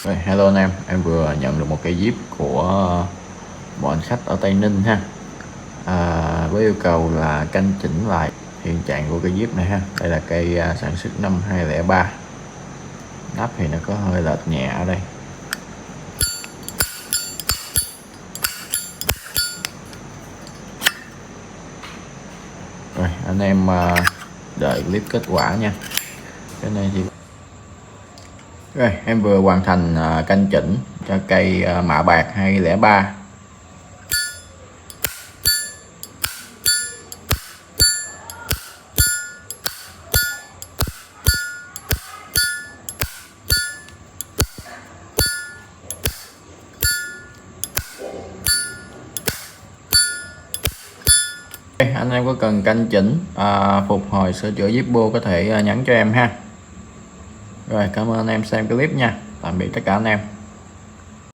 Rồi, hello anh em vừa nhận được một cây zip của một anh khách ở Tây Ninh ha, với yêu cầu là canh chỉnh lại hiện trạng của cây zip này ha. Đây là cây sản xuất năm 2003, nắp thì nó có hơi lệch nhẹ ở đây. Rồi anh em đợi clip kết quả nha. Cái này thì rồi em vừa hoàn thành canh chỉnh cho cây mạ bạc 203. Anh em có cần canh chỉnh phục hồi sửa chữa zip bô có thể nhắn cho em ha. Rồi cảm ơn anh em xem clip nha. Tạm biệt tất cả anh em.